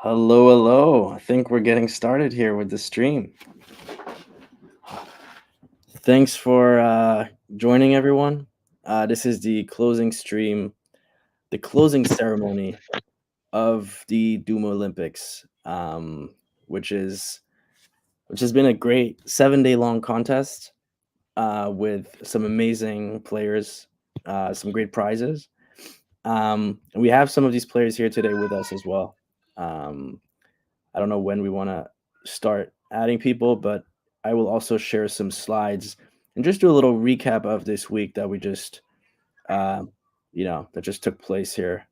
Hello, hello. I think we're getting started here with the stream. Thanks for joining, everyone. This is the closing stream, the closing ceremony of the Duma Olympics, which is which has been a great 7 day long contest with some amazing players, some great prizes. And we have some of these players here today with us as well. Um, I don't know when we want to start adding people, but I will also share some slides and just do a little recap of this week that we just, uh, that just took place here.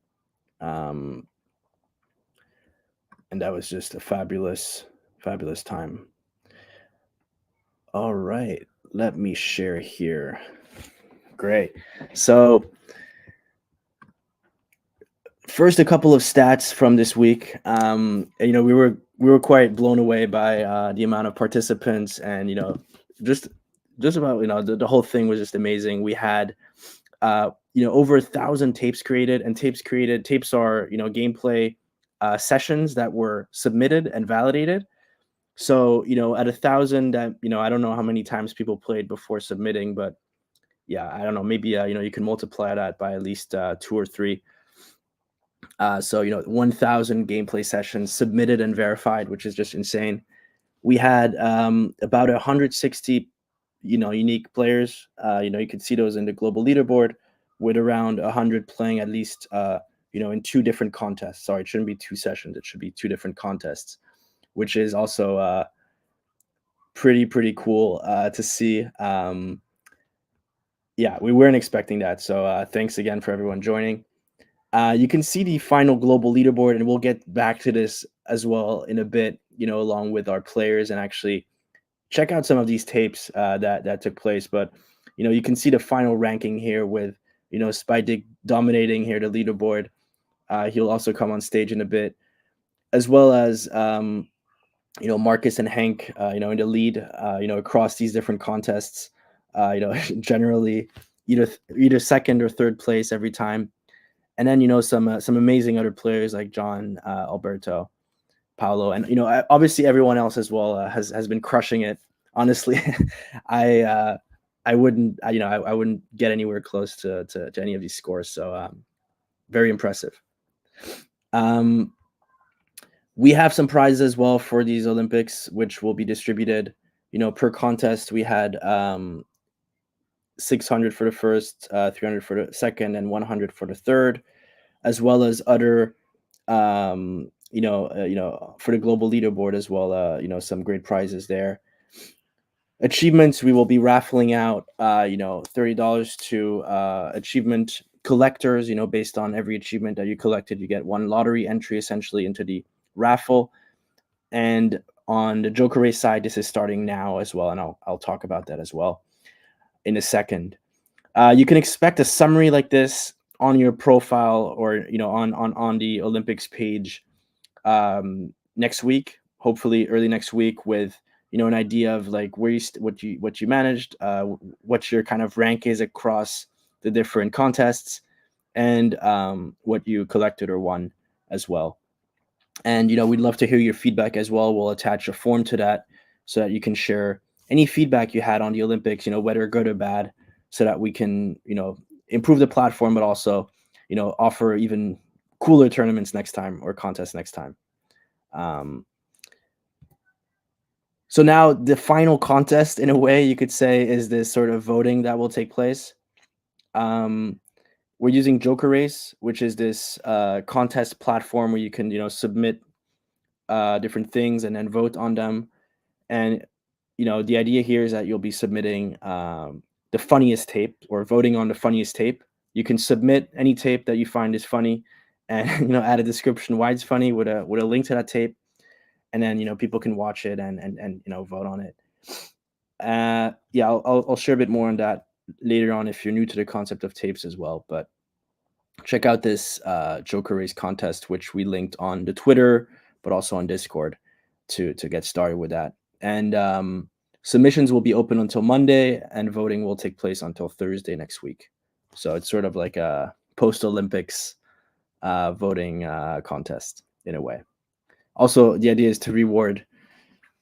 Um, and that was just a fabulous, fabulous time. All right, let me share here. Great. So, first, a couple of stats from this week. We were quite blown away by the amount of participants, and just just about the whole thing was just amazing. We had over 1,000 tapes created, and tapes are gameplay sessions that were submitted and validated. So at 1,000, that I don't know how many times people played before submitting, but yeah, I don't know, maybe you can multiply that by at least two or three. So 1,000 gameplay sessions submitted and verified, which is just insane. We had about 160 unique players. You can see those in the global leaderboard, with around 100 playing at least in two different contests. Sorry, it shouldn't be two sessions, it should be two different contests, which is also pretty cool to see. Yeah, we weren't expecting that, so thanks again for everyone joining. You can see the final global leaderboard, and we'll get back to this as well in a bit, along with our players, and actually check out some of these tapes that took place. But you can see the final ranking here with Spydig dominating here the leaderboard. He'll also come on stage in a bit, as well as Marcus and Hank, in the lead, across these different contests. Generally either second or third place every time. And then some amazing other players like John, Alberto, Paolo, and obviously everyone else as well has been crushing it. Honestly, I wouldn't I wouldn't get anywhere close to any of these scores. So very impressive. Um, we have some prizes as well for these Olympics, which will be distributed. Per contest, we had 600 for the first, 300 for the second, and 100 for the third, as well as other for the global leaderboard as well, some great prizes there. Achievements, we will be raffling out $30 to achievement collectors. Based on every achievement that you collected, you get one lottery entry essentially into the raffle. And on the Joker Race side, this is starting now as well, and I'll talk about that as well in a second. You can expect a summary like this on your profile, or on the Olympics page next week, hopefully early next week, with an idea of like where what you managed, what your kind of rank is across the different contests, and what you collected or won as well. And we'd love to hear your feedback as well. We'll attach a form to that so that you can share any feedback you had on the Olympics, whether good or bad, so that we can improve the platform, but also offer even cooler tournaments next time, or contests next time. um, so now the final contest, in a way you could say, is this sort of voting that will take place. um, we're using Joker Race, which is this contest platform where you can submit different things and then vote on them. And the idea here is that you'll be submitting the funniest tape, or voting on the funniest tape. You can submit any tape that you find is funny, and add a description why it's funny, with a link to that tape. And then people can watch it and vote on it. Yeah, I'll share a bit more on that later on if you're new to the concept of tapes as well. But check out this Joker Race contest, which we linked on the Twitter, but also on Discord, to get started with that. And submissions will be open until Monday, and voting will take place until Thursday next week. So it's sort of like a post Olympics voting contest in a way. Also, the idea is to reward,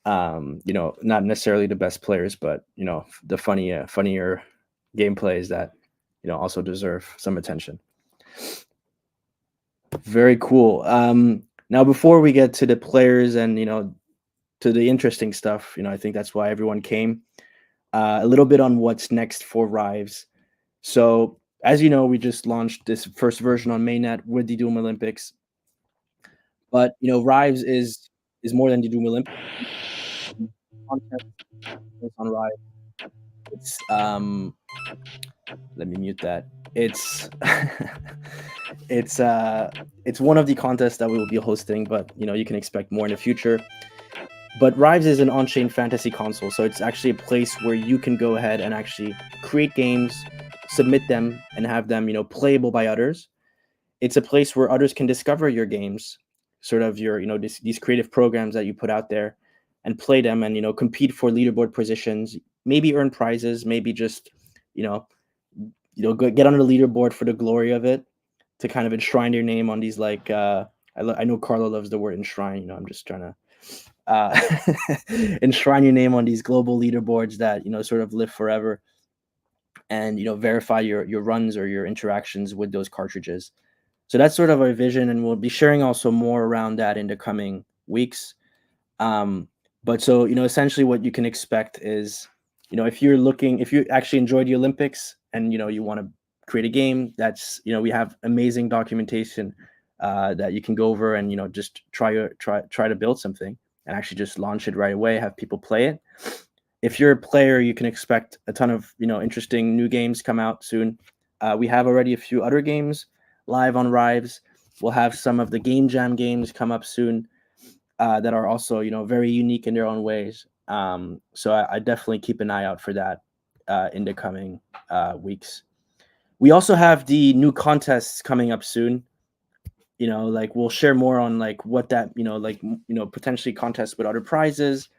not necessarily the best players, but the funnier gameplays that also deserve some attention. Very cool. Now, before we get to the players and to the interesting stuff, I think that's why everyone came. A little bit on what's next for Rives. So, as you know, we just launched this first version on mainnet with the Doom Olympics. But Rives is more than the Doom Olympics. Content on Rives. It's let me mute that. It's it's one of the contests that we will be hosting, but you can expect more in the future. But Rives is an on-chain fantasy console, so it's actually a place where you can go ahead and actually create games, submit them, and have them playable by others. It's a place where others can discover your games, sort of your these creative programs that you put out there, and play them, and compete for leaderboard positions, maybe earn prizes, maybe just you know get on the leaderboard for the glory of it, to kind of enshrine your name on these I know Carlo loves the word enshrine. I'm just trying to enshrine your name on these global leaderboards that sort of live forever, and verify your runs or your interactions with those cartridges. So that's sort of our vision, and we'll be sharing also more around that in the coming weeks. But so essentially what you can expect is if you actually enjoy the Olympics and you want to create a game, that's we have amazing documentation that you can go over and just try to build something and actually just launch it right away, have people play it. If you're a player, you can expect a ton of interesting new games come out soon. We have already a few other games live on Rives. We'll have some of the Game Jam games come up soon that are also very unique in their own ways. So I definitely keep an eye out for that in the coming weeks. We also have the new contests coming up soon. Like we'll share more on like what that potentially contests with other prizes,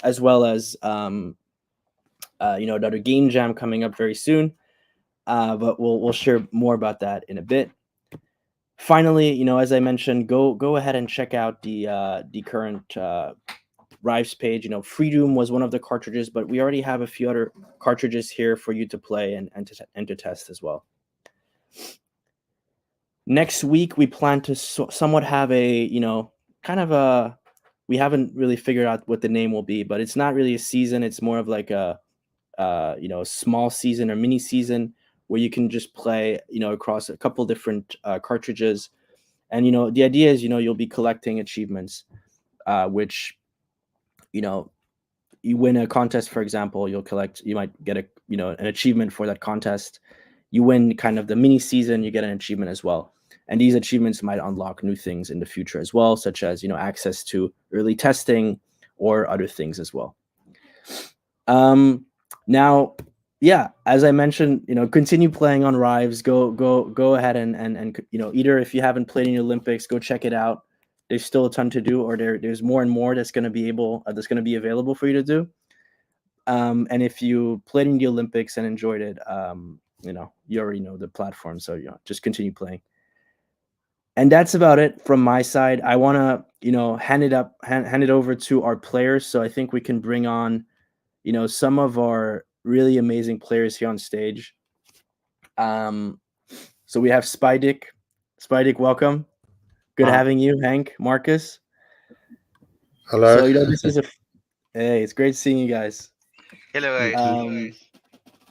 as well as another Game Jam coming up very soon. But we'll share more about that in a bit. Finally, as I mentioned, go ahead and check out the current Rives page. Freedom was one of the cartridges, but we already have a few other cartridges here for you to play and to test as well. Next week, we plan to somewhat have a kind of a, we haven't really figured out what the name will be, but it's not really a season. It's more of like a small season or mini season where you can just play across a couple different cartridges. And the idea is you'll be collecting achievements, which you win a contest, for example, you might get an achievement for that contest. You win kind of the mini season, you get an achievement as well. And these achievements might unlock new things in the future as well, such as access to early testing or other things as well. Now, yeah, as I mentioned, continue playing on Rives. Go ahead and either if you haven't played in the Olympics, go check it out. There's still a ton to do, or there's more and more that's going to be available for you to do. And if you played in the Olympics and enjoyed it, you already know the platform, so just continue playing. And that's about it from my side. I want to hand it over to our players. So I think we can bring on some of our really amazing players here on stage. So we have Spydick. Spydick, welcome. Good having you, Hank, Marcus. Hello. So this is hey, it's great seeing you guys. Hello guys.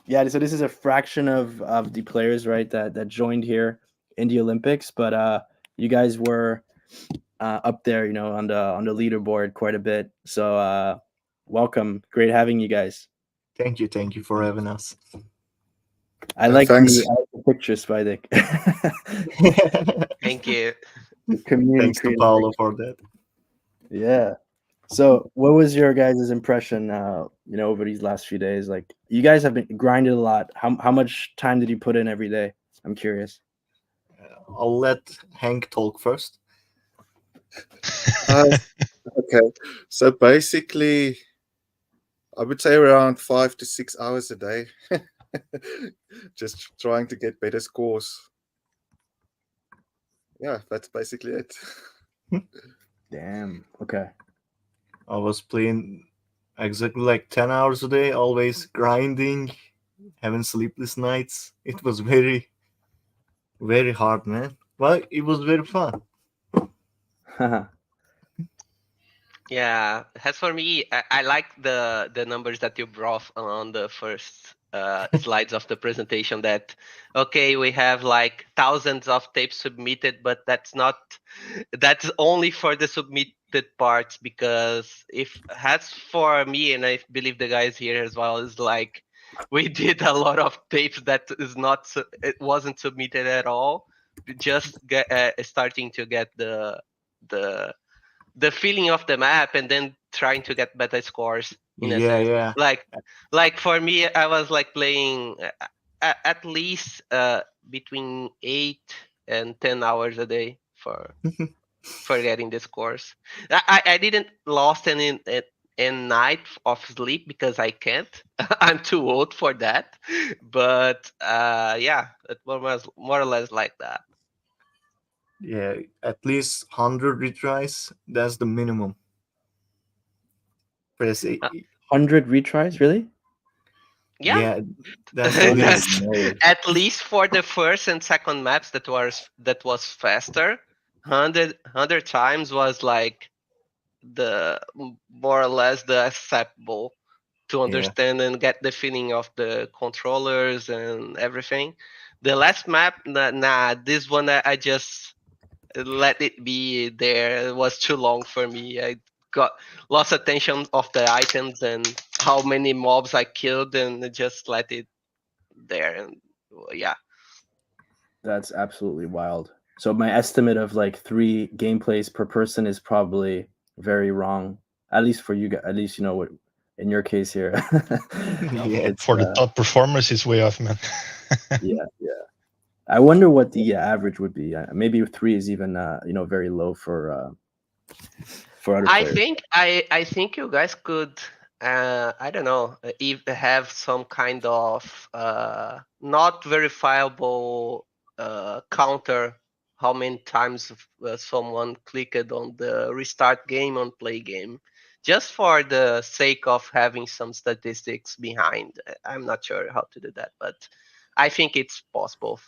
Yeah, so this is a fraction of the players, right, that joined here in the Olympics, but you guys were up there, on the leaderboard quite a bit. So welcome. Great having you guys. Thank you for having us. I like thanks. the picture, Spydick. Thank you. Community Thanks to creative Paolo picture. for that. Yeah. So what was your guys' impression over these last few days? Like, you guys have been grinded a lot. How much time did you put in every day? I'm curious. I'll let Hank talk first. Okay, so basically, I would say around 5 to 6 hours a day, just trying to get better scores. Yeah, that's basically it. Damn. Okay. I was playing exactly like 10 hours a day, always grinding, having sleepless nights. It was very, very hard, man. But it was very fun. Yeah, as for me, I like the numbers that you brought on the first slides of the presentation. That okay, we have like thousands of tapes submitted, but that's only for the submitted parts. Because if as for me, and I believe the guys here as well, is like we did a lot of tapes that is not it wasn't submitted at all. Just starting to get the feeling of the map and then trying to get better scores in a sense. Yeah. Like for me, I was like playing at least between 8 and 10 hours a day for getting the scores. I didn't lost any night of sleep because I can't. I'm too old for that. But yeah, it was more or less like that. Yeah, at least 100 retries. That's the minimum. Press 100 retries, really? Yeah, that's the that's minimum. at least for the first and second maps that was faster. 100 times was like the more or less the acceptable to understand and get the feeling of the controllers and everything. The last map, this one I just let it be there. It was too long for me. I got lost attention of the items and how many mobs I killed, and just let it there. And yeah, That's absolutely wild. So my estimate of like 3 gameplays per person is probably very wrong. At least for you guys. At least you know what. In your case here, For the top performers, it's way off, man. yeah. I wonder what the average would be. Maybe 3 is even very low for other players. I think you guys could I don't know if have some kind of not verifiable counter how many times someone clicked on the restart game on play game, just for the sake of having some statistics behind. I'm not sure how to do that, but I think it's possible.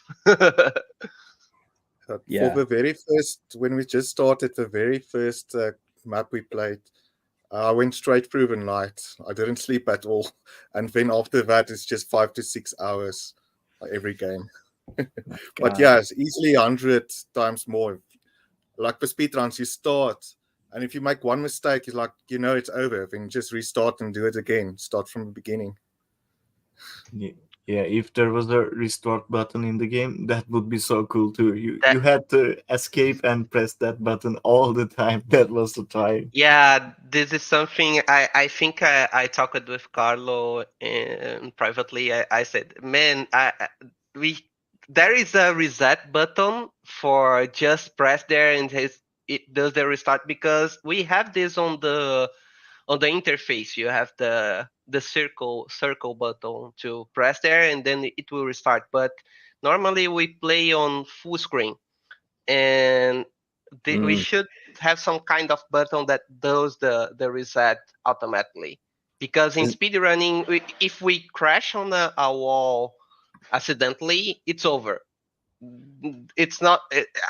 Yeah. For the very first, when we just started the very first map we played, I went straight through the night. I didn't sleep at all. And then after that, it's just 5 to 6 hours every game. But yeah, it's easily 100 times more. Like for speedruns, you start, and if you make one mistake, it's like, it's over. Then just restart and do it again. Start from the beginning. Yeah, if there was a restart button in the game, that would be so cool too. You had to escape and press that button all the time. That was the time. Yeah, this is something I think I talked with Carlo privately. I said, man, there is a reset button for just press there and it does the restart, because we have this on the interface. You have the circle button to press there and then it will restart. But normally we play on full screen, and we should have some kind of button that does the reset automatically. Because in speedrunning, if we crash on a wall accidentally, it's over. It's not.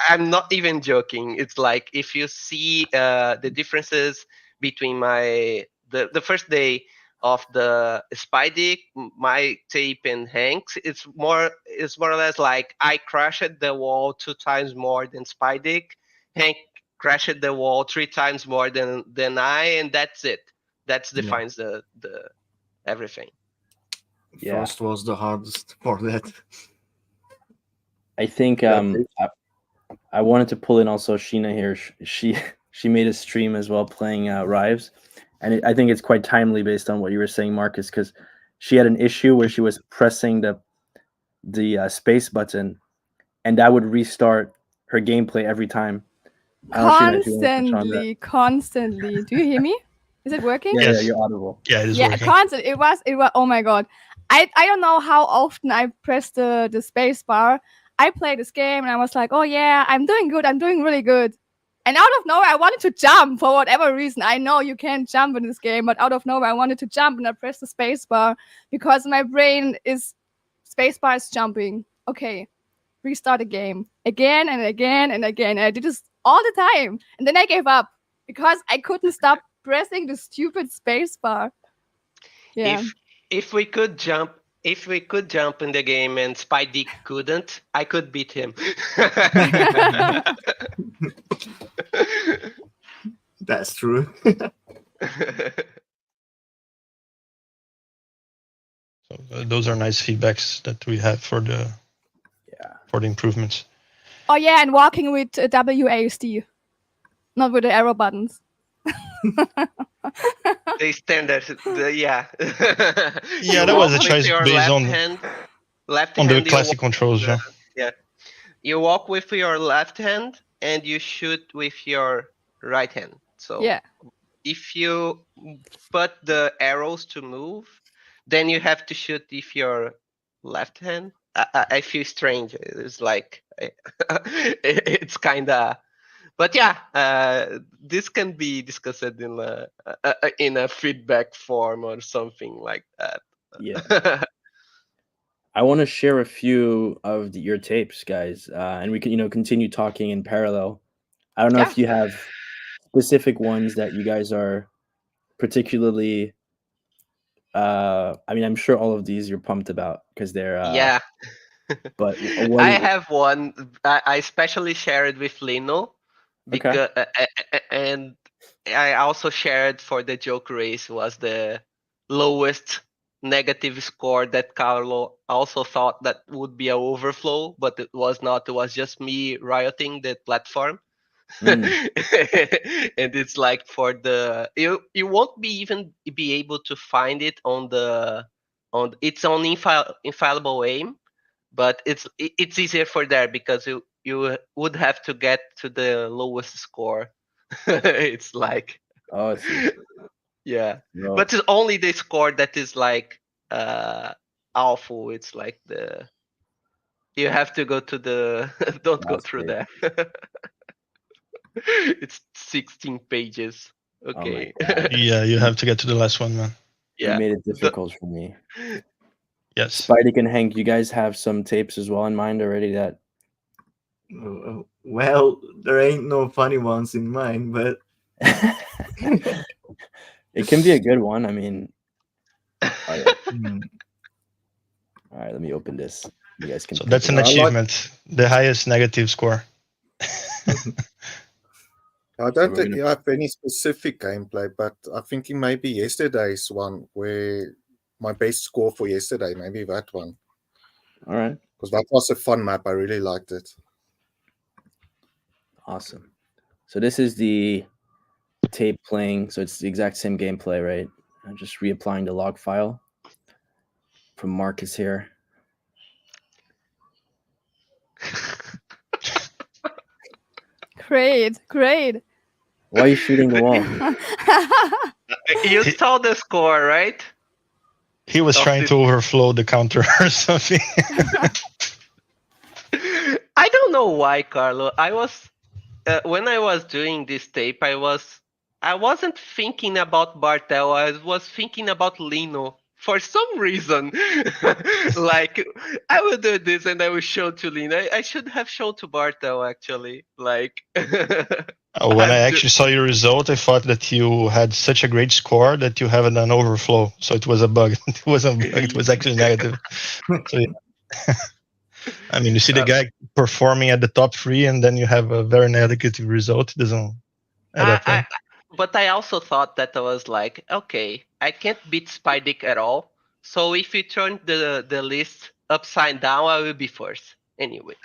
I'm not even joking. It's like if you see the differences between the first day of the Spidey, my tape, and Hank's, it's more or less like I crashed the wall 2 times more than Spidey. Hank crashed the wall 3 times more than I, and that's it. That defines the everything. Yeah. First was the hardest for that. I think I wanted to pull in also Sheena here. She made a stream as well playing Rives, and I think it's quite timely based on what you were saying, Marcus, because she had an issue where she was pressing the space button, and that would restart her gameplay every time. Constantly. Do you hear me? Is it working? Yeah, yes. You're audible. Yeah, it is working. Constant. It was. Oh my god. I don't know how often I pressed the space bar. I played this game and I was like, oh yeah, I'm doing good. I'm doing really good. And out of nowhere, I wanted to jump for whatever reason. I know you can't jump in this game, but out of nowhere, I wanted to jump and I pressed the spacebar because my brain is spacebar is jumping. Okay, restart the game again and again and again. And I did this all the time. And then I gave up because I couldn't stop pressing the stupid spacebar. Yeah. If we could jump in the game and Spidey couldn't, I could beat him. That's true. So those are nice feedbacks that we have for the improvements. Oh yeah, and walking with WASD, not with the arrow buttons. They standard, yeah. Yeah, that was a choice based on the classic controls. Yeah, you walk with your left hand and you shoot with your right hand. So yeah, if you put the arrows to move, then you have to shoot with your left hand. I feel strange. It's like it's kind of, but yeah, this can be discussed in a feedback form or something like that. Yeah. I want to share a few of your tapes, guys, and we can continue talking in parallel. I don't know if you have specific ones that you guys are particularly. I mean, I'm sure all of these you're pumped about because they're. Yeah. But I have one. I especially shared with Lino because, and I also shared for the joke race was the lowest negative score that Carlo also thought that would be an overflow, but it was not. It was just me rioting the platform. And it's like for the you won't even be able to find it on its own infallible aim, but it's easier for there because you would have to get to the lowest score. It's like yeah, No. but it's only the score that is like awful. It's like you have to go to the don't go through there. It's 16 pages. Okay. Yeah, you have to get to the last one, man. Yeah. You made it difficult for me. Yes. Spidey and Hank, you guys have some tapes as well in mind already that. Well, there ain't no funny ones in mind, but it can be a good one. I mean, all right, let me open this. You guys can. So that's an achievement. The highest negative score. I don't think you have any specific gameplay, but I'm thinking maybe yesterday's one where my best score for yesterday, maybe that one. All right. Because that was a fun map. I really liked it. Awesome. So this is the tape playing. So it's the exact same gameplay, right? I'm just reapplying the log file from Marcus here. Great. Why are you shooting the wall? You saw the score, right? He was trying to overflow the counter or something. I don't know why, Carlo. I was when I was doing this tape, I wasn't thinking about Bartel. I was thinking about Lino for some reason. Like I will do this and I will show to Lino. I should have shown to Bartel actually. Like when I actually saw your result, I thought that you had such a great score that you haven't done overflow. So it was a bug. It wasn't a bug. It was actually negative. So, yeah. I mean, you see the guy performing at the top 3, and then you have a very negative result. It doesn't add up. Right? But I also thought that I was like, okay, I can't beat Spidey at all. So if you turn the list upside down, I will be first anyway.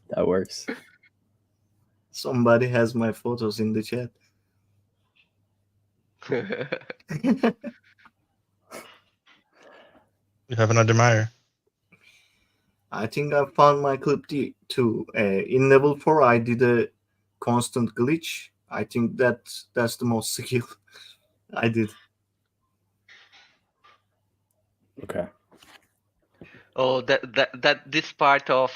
That works. Somebody has my photos in the chat. You have another Meyer. I think I found my clip too. In level 4, I did a constant glitch. I think that's the most skill I did. Okay. Oh, that this part of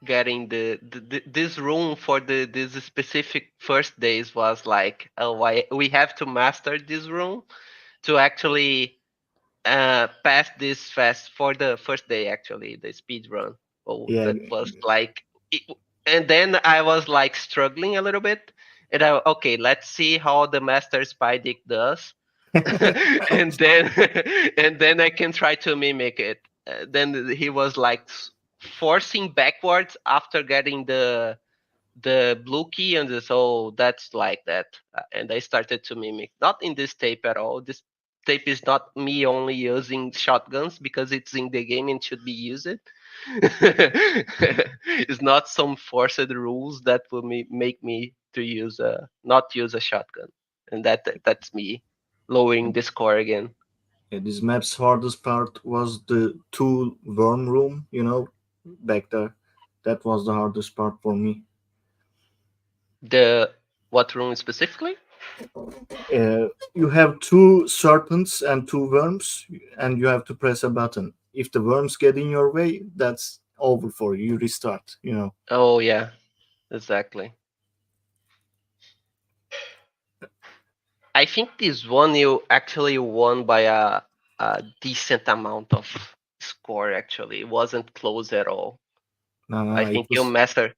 getting this room for this specific first days was like, oh, we have to master this room to actually pass this fast for the first day, actually, the speed run. Oh, Yeah. that was like, and then I was like struggling a little bit. And okay, let's see how the Master Spydick does. and then I can try to mimic it. Then he was like forcing backwards after getting the blue key, and so that's like that. And I started to mimic, not in this tape at all. This tape is not me only using shotguns because it's in the game and should be used. It's not some forced rules that will make me to use not use a shotgun, and that's me lowering the score again. Yeah, this map's hardest part was the tool worm room, back there. That was the hardest part for me. The what room specifically? You have 2 serpents and 2 worms, and you have to press a button. If the worms get in your way, that's over for you. You restart, Oh yeah, exactly. I think this one you actually won by a decent amount of score. Actually, it wasn't close at all. No, I think you mastered.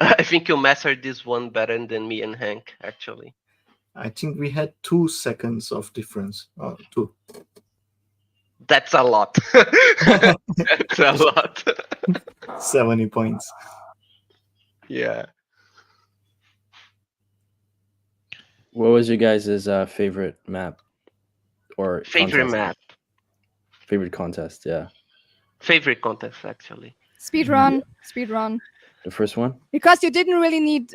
I think you mastered this one better than me and Hank. Actually, I think we had 2 seconds of difference. 2. that's a lot. That's a lot. 70 points. Yeah. What was your guys' favorite map or Favorite contest? map. Favorite contest? Yeah, Speedrun. the first one. Because you didn't really need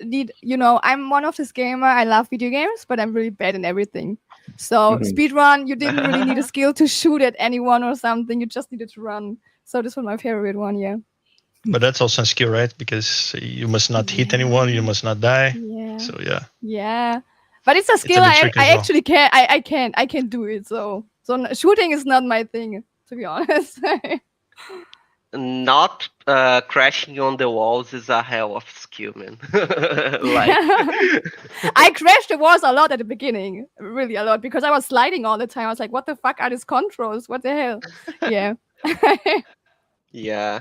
I'm one of this gamer, I love video games, but I'm really bad in everything. So speedrun, you didn't really need a skill to shoot at anyone or something, you just needed to run. So this was my favorite one. Yeah. But that's also a skill, right? Because you must not hit anyone, you must not die. Yeah. So yeah. Yeah. But it's a skill bit I tricky as well. actually I can do it. So shooting is not my thing, to be honest. Not crashing on the walls is a hell of skill, man. Like, I crashed the walls a lot at the beginning, really a lot, because I was sliding all the time. I was like, what the fuck are these controls? What the hell? Yeah. yeah.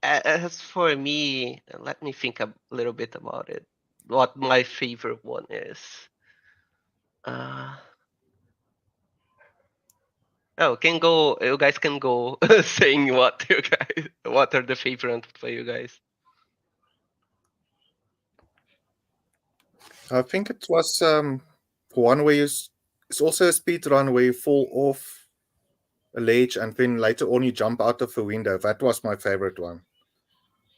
As for me, let me think a little bit about it. What my favorite one is. Oh, you guys can go saying what are the favorite for you guys. I think it was one where it's also a speed run where you fall off a ledge and then later on you jump out of a window. That was my favorite one.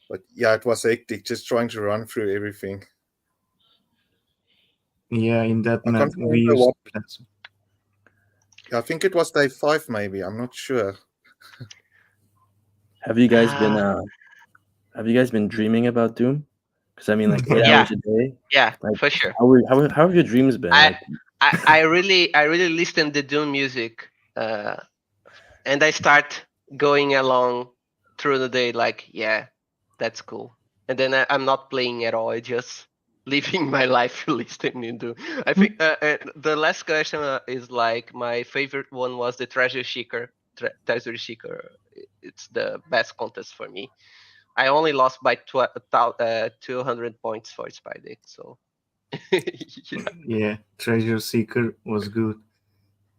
But yeah, it was hectic just trying to run through everything. Yeah, in that I map can't we remember used. what- I think it was day 5 maybe. I'm not sure. Have you guys been dreaming about Doom? Because I mean, like 8 Yeah. hours a day. Yeah, Like, for sure. How have your dreams been? I really listen to Doom music, and I start going along through the day like, yeah, that's cool. And then I'm not playing at all. I just living my life listening to. I think the last question is like my favorite one was the Treasure Seeker. Treasure Seeker. It's the best contest for me. I only lost by 200 points for Spydick, so. Yeah, Treasure Seeker was good.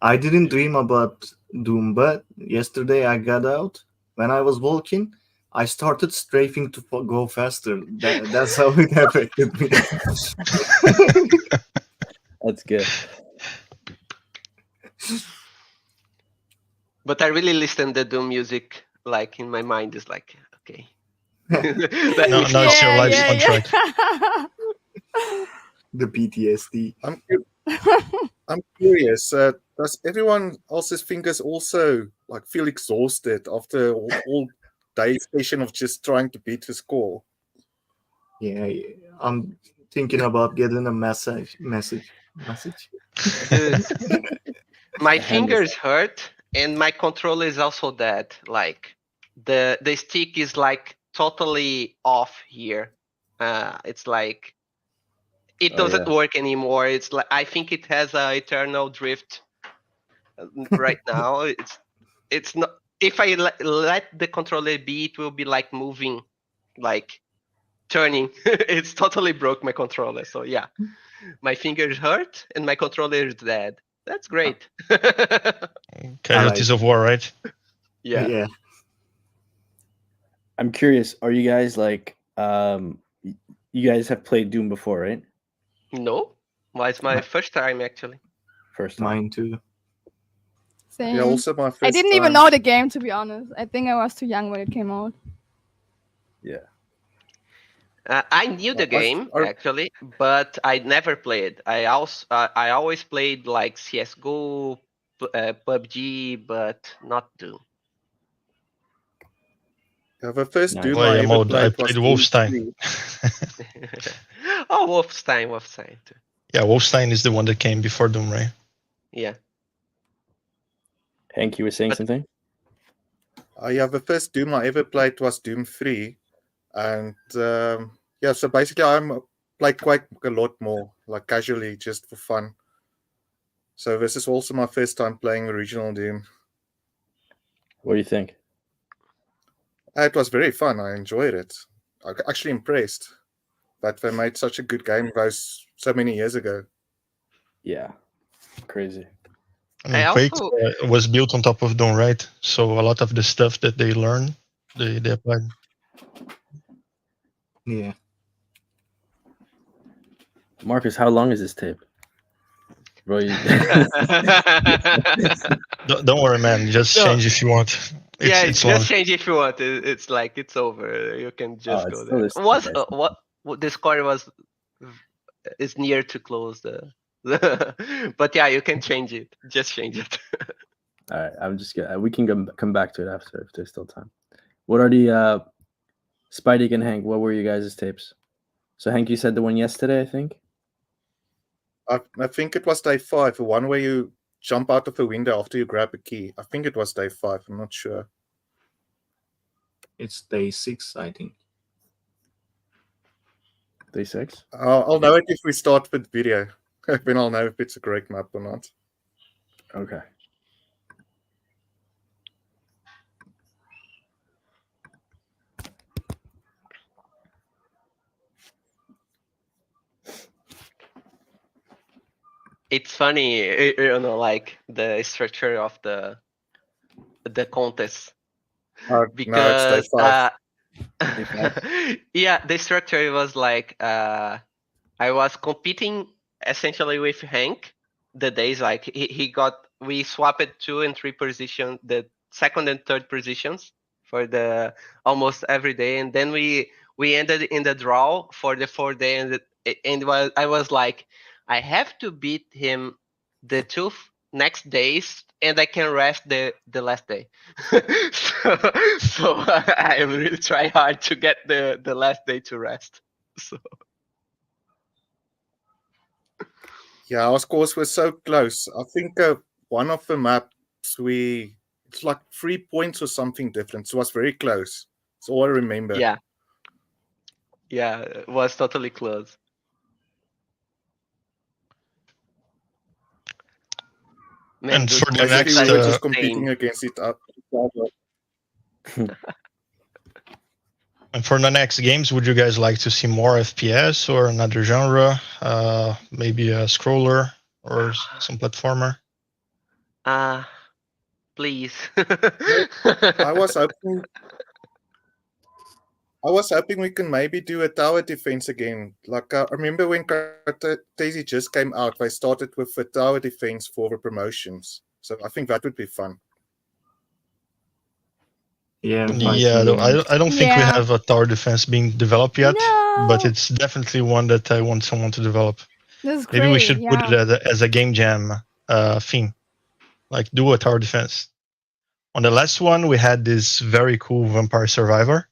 I didn't dream about Doom, but yesterday I got out. When I was walking, I started strafing to go faster. That's how it affected me. That's good. But I really listen to Doom music, like in my mind is like, okay. No, it's your life contract. The PTSD. I'm curious. Does everyone else's fingers also like feel exhausted after all day session of just trying to beat the score? Yeah, I'm thinking about getting a message. My fingers hurt, and my controller is also dead. Like the stick is like totally off here. It's like it Oh, doesn't yeah. work anymore. It's like I think it has a eternal drift right now. It's not. If I let the controller be, it will be like moving, like turning. It's totally broke my controller. So yeah, my fingers hurt and my controller is dead. That's great. Casualties of war, right? Yeah. Yeah. I'm curious. Are you guys like you guys have played Doom before, right? No, well, it's my first time actually. First time. Mine too. Same. Yeah, also my first I didn't even time. know the game, to be honest. I think I was too young when it came out. Yeah. I knew the game actually, but I never played. I always played like CS:GO, PUBG, but not Doom. Yeah, the first Nice. Doom Play I a ever mode. I played was played Doom Wolfenstein. 3. Oh, Wolfenstein too. Yeah, Wolfenstein is the one that came before Doom, right? Yeah. Hank, you were saying But- something? Yeah, the first Doom I ever played was Doom 3. And yeah, so basically I'm played quite a lot more, like casually, just for fun. So this is also my first time playing original Doom. What do you think? It was very fun. I enjoyed it. I'm actually impressed that they made such a good game those so many years ago. Yeah. Crazy. I mean, I Quake also- was built on top of Doom, right? So a lot of the stuff that they learned, they applied. Yeah. Marcus, how long is this tape? Bro, you... Don't worry, man. Just No. change if you want. Yeah, It's just long. change if you want. It's like it's over. You can just Oh, go it's there. still Was this- what the score was is near to close the but yeah, you can change it. Just change it. All right, I'm just gonna. We can come back to it after if there's still time. What are the Spidey and Hank? What were you guys' tapes? So Hank, you said the one yesterday, I think. I think it was day 5, the one where you jump out of a window after you grab a key. I think it was day 5. I'm not sure. It's day 6, I think. Day 6. I'll know it if we start with video. Then I'll know if it's a great map or not. Okay. It's funny, you know, like the structure of the contest No, it's because day 5. yeah, the structure was like I was competing essentially with Hank. The days like we swapped 2 and 3 position, the second and third positions for the almost every day, and then we ended in the draw for the 4th day, and I was like, I have to beat him the 2 next days, and I can rest the last day. so I really try hard to get the last day to rest. So Yeah, our scores were so close. I think one of the maps it's like 3 points or something different. So it was very close. That's all I remember. yeah, it was totally close. Man, And those for the boys Basically, next, we were are just insane. competing against it. And for the next games, would you guys like to see more FPS or another genre? Maybe a scroller or some platformer? Please. I was hoping we can maybe do a tower defense again. Like I remember when Daisy just came out, they started with the tower defense for the promotions. So I think that would be fun. Yeah. Yeah, I don't think we Yeah. have a tower defense being developed yet, No. but it's definitely one that I want someone to develop. This is Maybe great. we should put yeah. it as a game jam theme, like do a tower defense. On the last one, we had this very cool Vampire Survivor.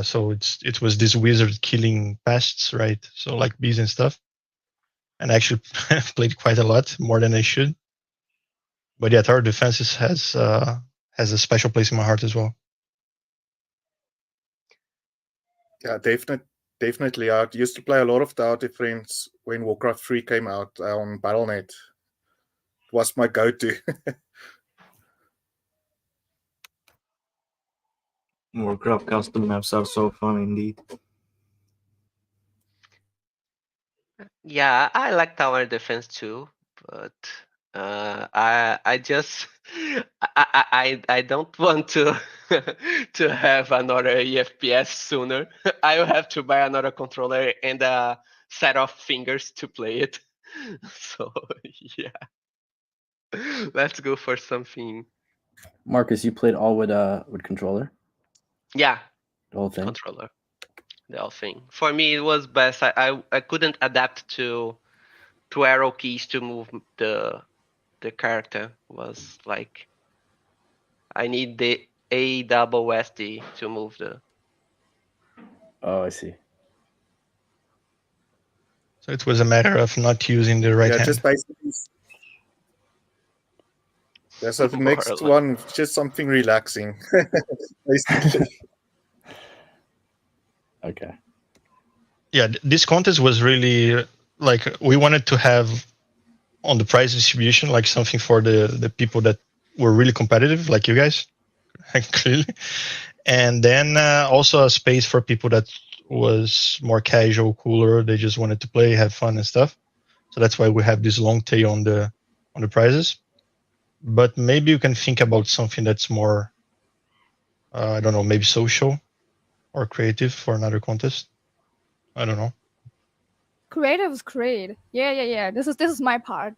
So it was this wizard killing pests, right? So like bees and stuff. And I actually played quite a lot, more than I should. But yeah, tower defenses has a special place in my heart as well. Yeah, definitely. I used to play a lot of Tower Defense when Warcraft 3 came out on Battle.net. It was my go-to. Warcraft custom maps are so fun indeed. Yeah, I like tower defense too, but I just I don't want to to have another EFPS sooner. I will have to buy another controller and a set of fingers to play it. So yeah, let's go for something. Marcus, you played all with controller, Yeah, the whole thing. controller. The whole thing. For me, it was best. I couldn't adapt to arrow keys to move the character. Was like I need the AWSD to move the. Oh, I see. So it was a matter of not using the right Yeah, hand. just basically. Yeah, so the More or next less. one, just something relaxing. Basically. Okay. Yeah, this contest was really like we wanted to have on the prize distribution like something for the people that were really competitive, like you guys, clearly, and then also a space for people that was more casual, cooler. They just wanted to play, have fun and stuff. So that's why we have this long tail on the prizes. But maybe you can think about something that's more, I don't know, maybe social or creative for another contest. I don't know. Creative is great. Yeah. This is my part.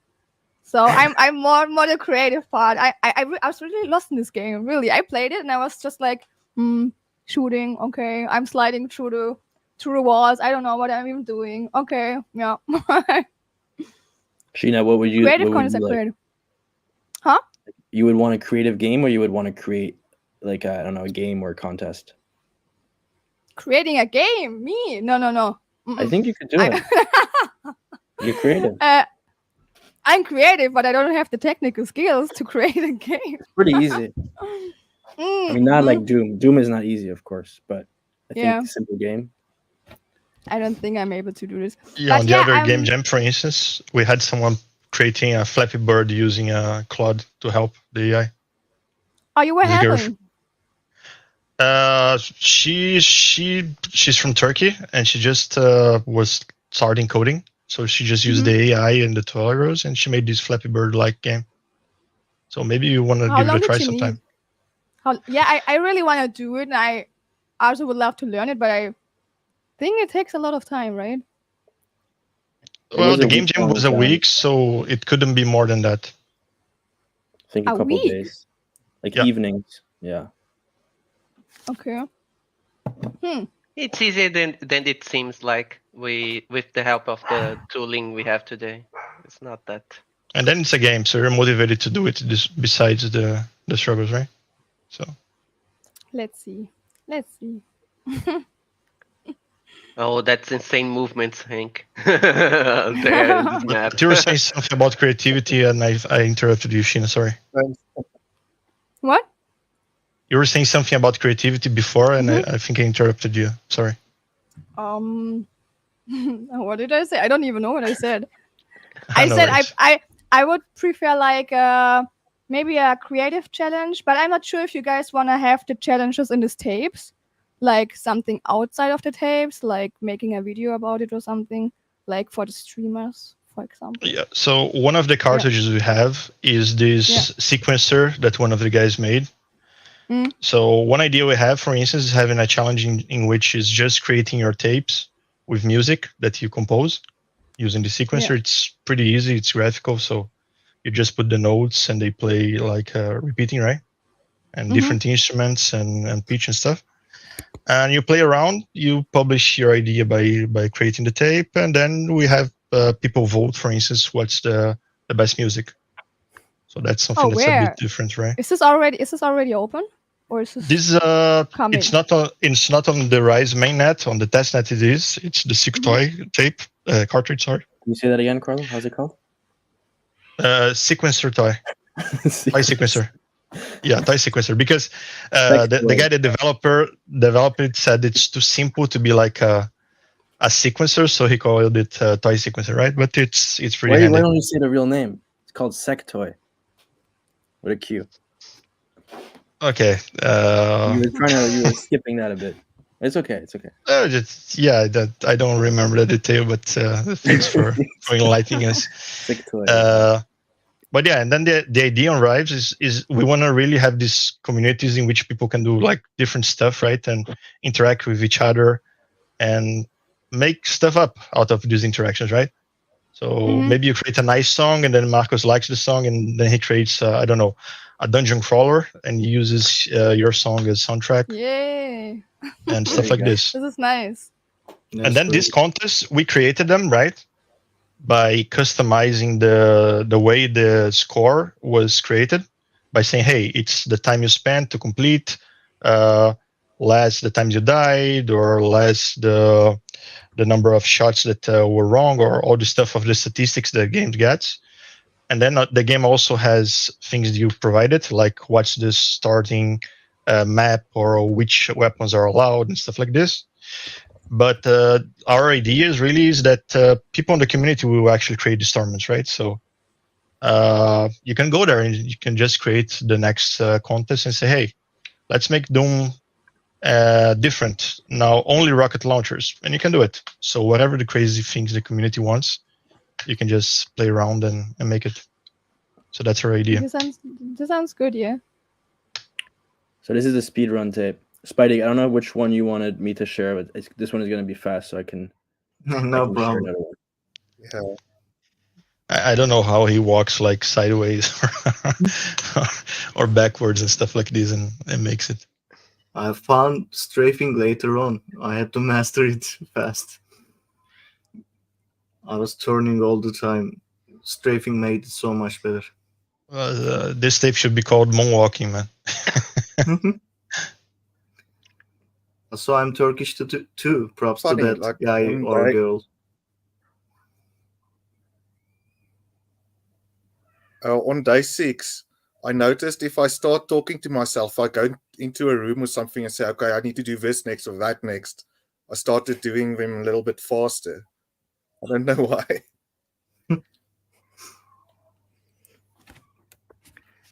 So I'm more the creative part. I was really lost in this game. Really, I played it and I was just like, shooting. Okay, I'm sliding through the walls. I don't know what I'm even doing. Okay, yeah. Sheena, what would you Creative what would content you like? creative. Huh? You would want a creative game, or you would want to create like I don't know, a game or a contest? Creating a game? Me? No. I think you could do it. You're creative. I'm creative, but I don't have the technical skills to create a game. It's pretty easy. I mean, not like Doom. Doom is not easy, of course, but I think Yeah. a simple game. I don't think I'm able to do this. Yeah, But on the yeah, other game jam, for instance, we had someone creating a Flappy Bird using a Claude to help the AI. Oh, you were This girl- having. She's from Turkey and she just was starting coding. So she just used the AI and the tutorials and she made this Flappy Bird like game. So maybe you want to How give it long a try did you sometime. need? I really want to do it, and I also would love to learn it, but I think it takes a lot of time, right? It Well, was the a game jam week-long was a challenge. week, so it couldn't be more than that. I think a A couple week? days, like Yeah. evenings. Yeah. Okay. It's easier than it seems like. With the help of the tooling we have today, it's not that. And then it's a game, so you're motivated to do it besides the struggles, right? So Let's see. Oh, that's insane movements, Hank. There in this map. you were saying something about creativity and I interrupted you, Sheena, sorry. What? You were saying something about creativity before and I think I interrupted you. Sorry. What did I say? I don't even know what I said. I No said worries. I would prefer like maybe a creative challenge, but I'm not sure if you guys want to have the challenges in these tapes, like something outside of the tapes, like making a video about it or something, like for the streamers, for example. Yeah. So one of the cartridges we have is this sequencer that one of the guys made. So one idea we have, for instance, is having a challenge in which is just creating your tapes with music that you compose using the sequencer. It's pretty easy. It's graphical. So you just put the notes and they play like repeating, right? And different instruments and pitch and stuff. And you play around, you publish your idea by creating the tape. And then we have people vote, for instance, what's the best music. So that's something that's a bit different, right? Is this already open? Or is this coming? It's not on the Rise mainnet. On the testnet it is. It's the Sequencer tape cartridge. Sorry. Can you say that again, Carlo? How's it called? Sequencer toy. By Sequencer. Yeah, toy sequencer, because the guy, the developed it, said it's too simple to be like a sequencer, so he called it toy sequencer, right? But it's pretty Why handy. don't you say the real name? It's called Sectoy. What a Q. Okay. You were skipping that a bit. It's okay. It's okay. I don't remember the detail, but thanks for enlightening us. Sectoy. But yeah, and then the idea on Rives is we want to really have these communities in which people can do like different stuff, right? And interact with each other and make stuff up out of these interactions, right? So maybe you create a nice song and then Marcos likes the song and then he creates, I don't know, a dungeon crawler and uses your song as soundtrack. Yay. And stuff like this. This is nice. And then these contests, we created them, right? By customizing the way the score was created by saying, hey, it's the time you spent to complete, less the times you died, or less the number of shots that were wrong, or all the stuff of the statistics the game gets. And then the game also has things you provided, like what's the starting map or which weapons are allowed and stuff like this. But our idea is that people in the community will actually create these tournaments, right? So you can go there and you can just create the next contest and say, hey, let's make Doom different. Now only rocket launchers, and you can do it. So whatever the crazy things the community wants, you can just play around and make it. So that's our idea. This sounds good, yeah. So this is the speedrun tape. Spidey, I don't know which one you wanted me to share, but this one is going to be fast, so I can. No problem. Yeah. I don't know how he walks like sideways or backwards and stuff like this and makes it. I found strafing later on. I had to master it fast. I was turning all the time. Strafing made it so much better. This tape should be called moonwalking, man. So I'm Turkish too. Props Funny, to that like, guy or girl. On day 6, I noticed if I start talking to myself, I go into a room or something and say, okay, I need to do this next or that next. I started doing them a little bit faster. I don't know why.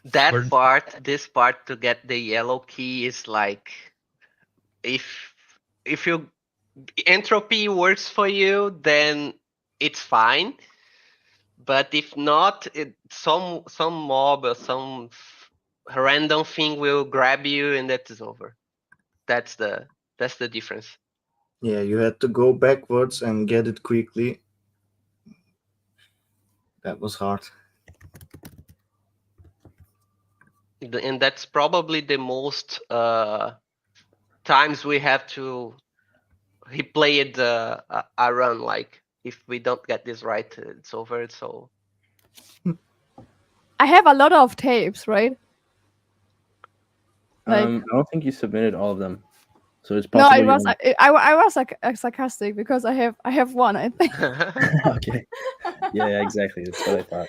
This part to get the yellow key is like, if you entropy works for you, then it's fine. But if not, some mob or some random thing will grab you, and that is over. That's the difference. Yeah, you had to go backwards and get it quickly. That was hard. And that's probably the most times we have to replay it a run. Like, if we don't get this right, it's over. So I have a lot of tapes, right? I don't think you submitted all of them, so it's No, possible. I was like sarcastic because I have one, I think. Okay. Yeah, exactly. That's what I thought.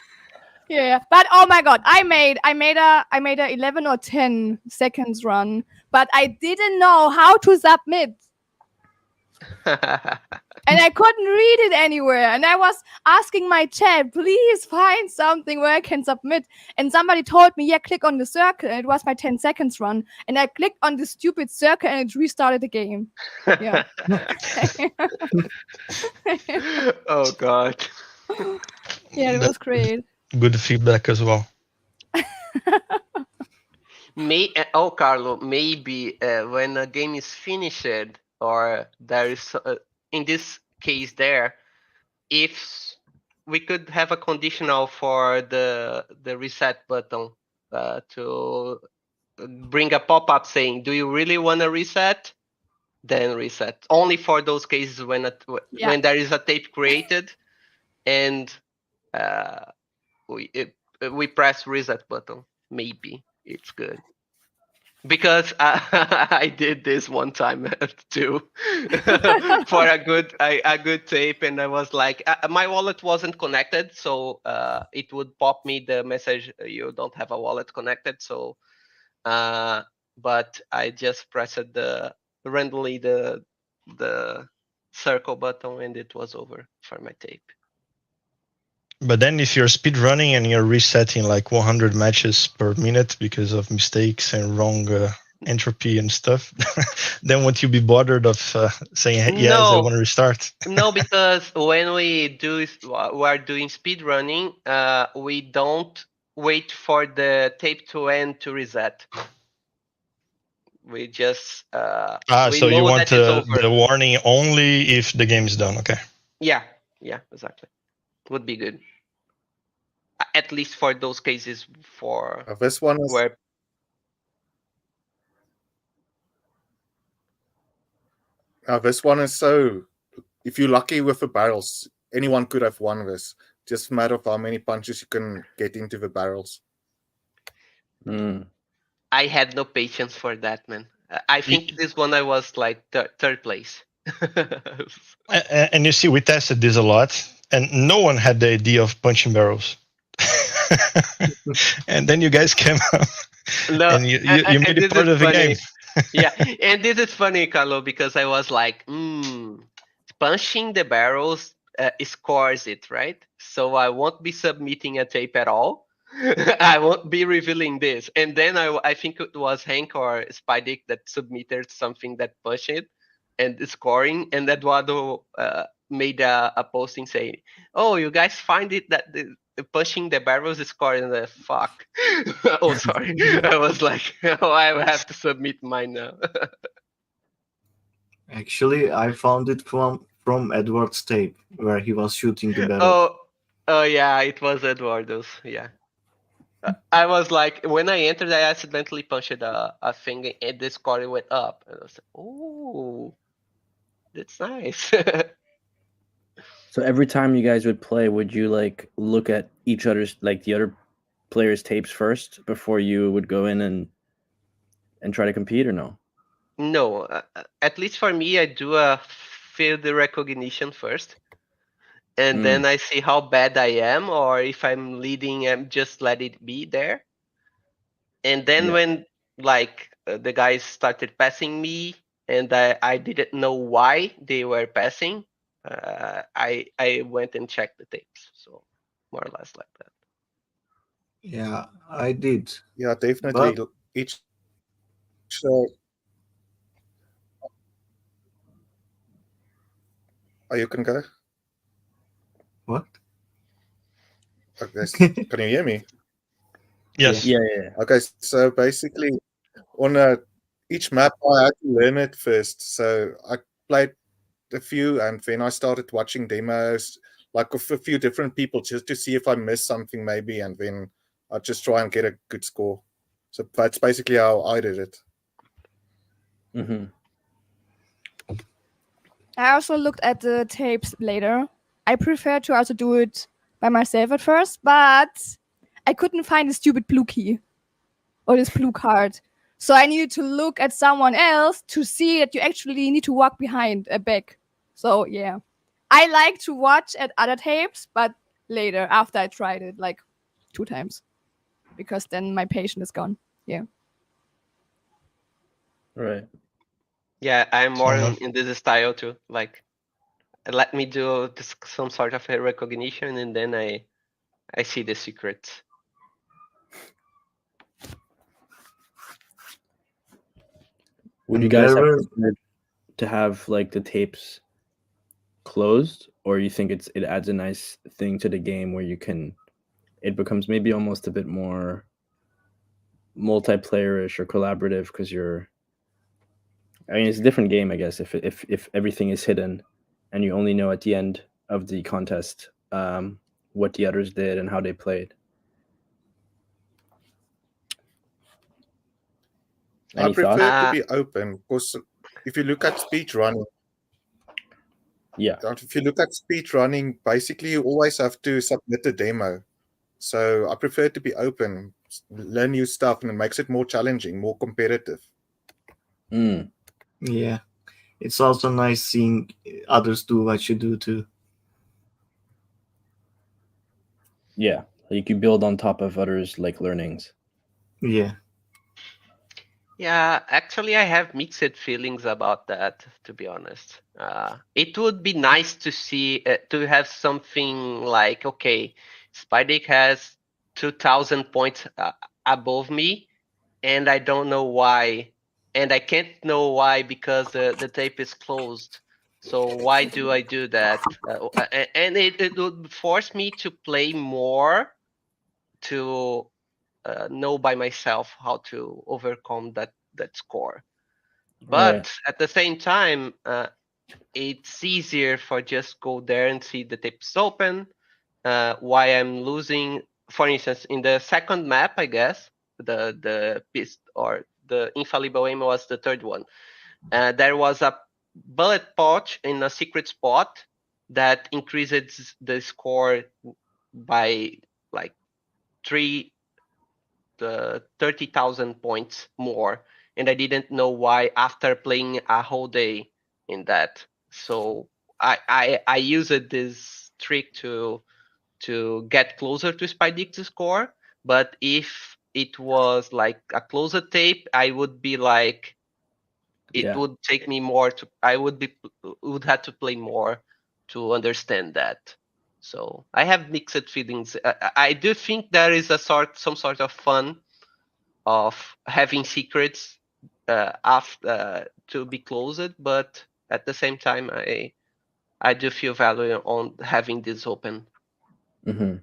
Yeah, but oh my god, I made a 11 or 10 seconds run, but I didn't know how to submit. And I couldn't read it anywhere. And I was asking my chat, please find something where I can submit. And somebody told me, yeah, click on the circle. And it was my 10 seconds run. And I clicked on the stupid circle and it restarted the game. Yeah. Oh god. Yeah, it was great. Good feedback as well. Carlo, maybe when a game is finished, or there is, in this case there, if we could have a conditional for the reset button to bring a pop-up saying, do you really want to reset? Then reset. Only for those cases when there is a tape created and we press reset button. Maybe it's good. Because I did this one time too for a good tape, and I was like, my wallet wasn't connected, so it would pop me the message, you don't have a wallet connected. So but I just pressed randomly the circle button and it was over for my tape. But then if you're speed running and you're resetting like 100 matches per minute because of mistakes and wrong entropy and stuff, then won't you be bothered of saying, hey, yes, I No. want to restart? No, because when we are doing speed running, we don't wait for the tape to end to reset. We just we So you know want that it's over. the warning only if the game is done. Okay. Yeah, exactly. Would be good. At least for those cases for This one is where this one is so. If you're lucky with the barrels, anyone could have won this. Just a matter of how many punches you can get into the barrels. Mm. I had no patience for that, man. I think this one I was like third place. And you see, we tested this a lot, and no one had the idea of punching barrels. And then you guys came up, and you made it part of the game. Yeah, and this is funny, Carlo, because I was like, punching the barrels scores it, right? So I won't be submitting a tape at all. I won't be revealing this. And then I think it was Hank or Spydick that submitted something that pushed it and scoring. And Eduardo made a posting saying, "Oh, you guys find it that the pushing the barrels is scoring." And fuck. Oh, sorry. I was like, oh, I have to submit mine now. Actually, I found it from Edward's tape where he was shooting the barrel. Oh yeah, it was Eduardo's. Yeah. I was like, when I entered, I accidentally punched a thing and the score went up. And I was like, oh, that's nice. So every time you guys would play, would you like look at each other's, like the other players' tapes first before you would go in and try to compete, or no? No, at least for me, I do a field recognition first. And then I see how bad I am, or if I'm leading, just let it be there. And then when like the guys started passing me, and I didn't know why they were passing, I went and checked the tapes. So more or less like that. Yeah, I did. Yeah, definitely. But- Each you can go. What? Okay, can you hear me? Yes. Yeah. Okay, so basically, on each map, I had to learn it first. So I played a few, and then I started watching demos, like of a few different people, just to see if I missed something maybe, and then I just try and get a good score. So that's basically how I did it. Mm-hmm. I also looked at the tapes later. I prefer to also do it by myself at first, but I couldn't find the stupid blue key or this blue card. So I needed to look at someone else to see that you actually need to walk behind a back. So yeah, I like to watch at other tapes, but later after I tried it like 2 times, because then my patience is gone. Yeah. Right. Yeah, I'm more So- in this style too. Like, let me do some sort of a recognition, and then I see the secrets. Would you And guys there were- have to have like the tapes closed, or you think it adds a nice thing to the game where it becomes maybe almost a bit more multiplayer-ish or collaborative, because it's a different game, I guess, if everything is hidden and you only know at the end of the contest what the others did and how they played. I Any prefer thoughts? it to be open, because if you look at speed running, basically you always have to submit a demo. So I prefer it to be open, learn new stuff, and it makes it more challenging, more competitive. Yeah, it's also nice seeing others do what you do too. Yeah, like you build on top of others' like learnings. Yeah. Yeah, actually, I have mixed feelings about that, to be honest. It would be nice to see, to have something like, okay, Spidik has 2,000 points above me, and I don't know why. And I can't know why because the tape is closed. So why do I do that? And it would force me to play more to know by myself how to overcome that score. But Right. at the same time, it's easier for just go there and see the tips open. Why I'm losing, for instance, in the second map, I guess the pist or the infallible aim was the third one. There was a bullet pouch in a secret spot that increases the score by like three 30,000 points more, and I didn't know why after playing a whole day in that. So I used this trick to get closer to Spydix's score. But if it was like a closer tape, I would be like, it Yeah. would take me more to. I would have to play more to understand that. So I have mixed feelings. I do think there is some sort of fun of having secrets after to be closed, but at the same time, I do feel value on having this open. Hmm.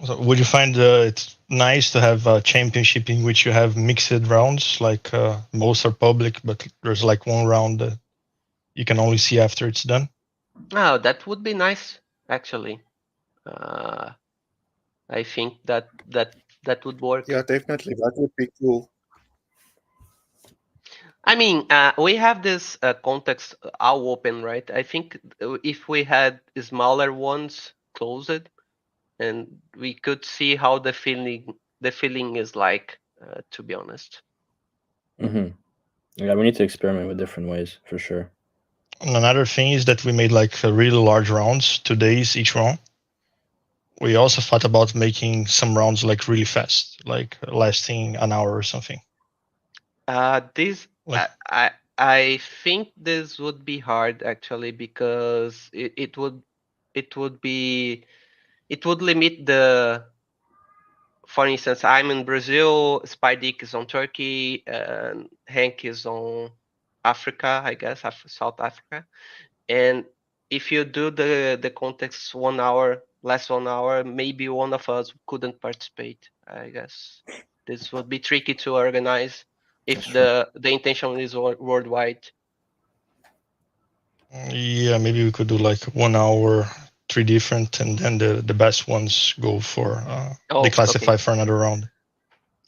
So would you find it's nice to have a championship in which you have mixed rounds? Like most are public, but there's like one round that you can only see after it's done. Oh, that would be nice, actually. Uh, I think that would work. Yeah, definitely. That would be cool. I mean, we have this context all open, right? I think if we had smaller ones closed, and we could see how the feeling is like. To be honest. Hmm. Yeah, we need to experiment with different ways for sure. And another thing is that we made like really large rounds, 2 days each round. We also thought about making some rounds like really fast, like lasting an hour or something. This Like, I think this would be hard actually, because it would limit the. For instance, I'm in Brazil, Spydik is on Turkey, and Hank is on Africa, I guess, South Africa. And if you do the context 1 hour, less 1 hour, maybe one of us couldn't participate. I guess this would be tricky to organize if That's the intention is worldwide. yeah, maybe we could do like 1 hour, 3 different, and then the best ones go for they classify Okay. for another round,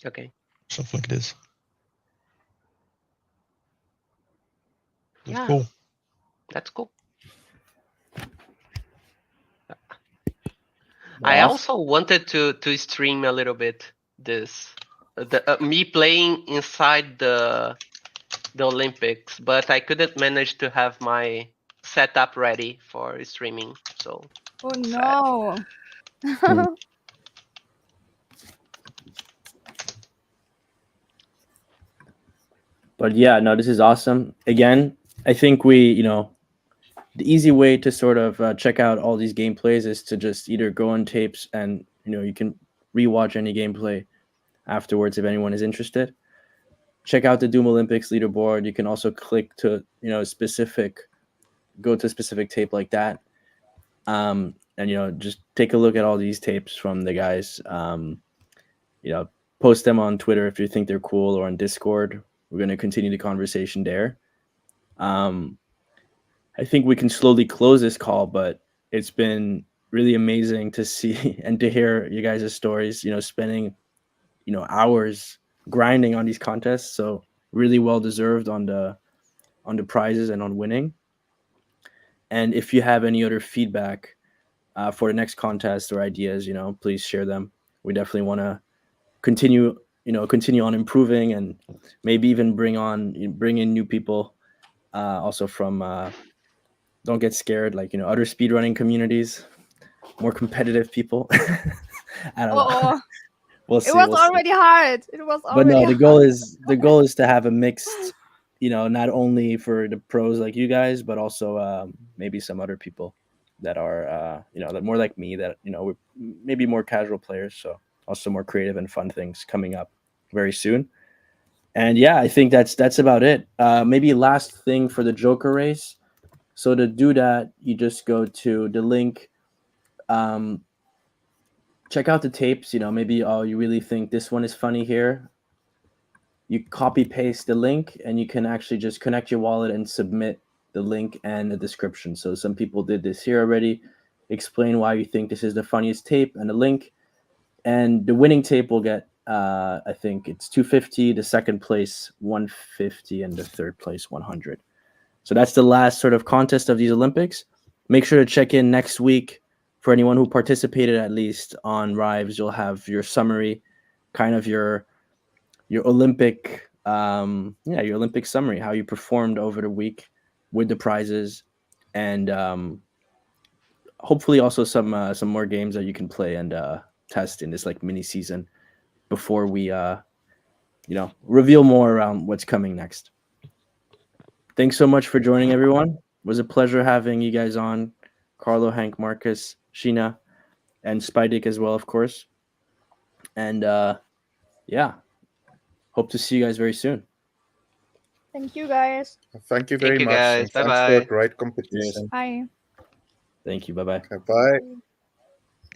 Okay. something like this. Yeah, Cool. that's cool. I awesome. also wanted to stream a little bit this me playing inside the Olympics, but I couldn't manage to have my setup ready for streaming. So Oh sad. no. But yeah, no, this is awesome. Again, I think the easy way to sort of check out all these gameplays is to just either go on tapes and you can rewatch any gameplay afterwards if anyone is interested. Check out the Doom Olympics leaderboard. You can also click to go to a specific tape like that, and just take a look at all these tapes from the guys. Post them on Twitter if you think they're cool, or on Discord. We're going to continue the conversation there. I think we can slowly close this call, but it's been really amazing to see and to hear you guys' stories, spending, hours grinding on these contests. So really well deserved on the prizes and on winning. And if you have any other feedback for the next contest or ideas, please share them. We definitely want to continue on improving, and maybe even bring in new people, also from don't get scared, like other speedrunning communities, more competitive people. I don't know. We'll see. It was we'll see. already hard. It was But already no, hard. the goal is to have a mixed, not only for the pros like you guys, but also maybe some other people that are that more like me, that we're maybe more casual players. So also more creative and fun things coming up very soon. And yeah, I think that's about it. Maybe last thing for the Joker race. So to do that, you just go to the link. Check out the tapes. Maybe you really think this one is funny here. You copy paste the link, and you can actually just connect your wallet and submit the link and the description. So some people did this here already. Explain why you think this is the funniest tape and a link. And the winning tape will get, I think it's 250, the second place 150, and the third place 100. So that's the last sort of contest of these Olympics. Make sure to check in next week. For anyone who participated at least on Rives, you'll have your summary, kind of your Olympic, your Olympic summary, how you performed over the week with the prizes, and hopefully also some more games that you can play and test in this like mini season before we reveal more around what's coming next. Thanks so much for joining, everyone. It was a pleasure having you guys on. Carlo, Hank, Marcus, Sheena, and Spydick as well, of course. And hope to see you guys very soon. Thank you, guys. Thank you Thank very you, much. guys. And thanks for a Bye-bye. great competition. Bye. Thank you. Bye-bye. Okay, bye.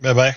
Bye bye.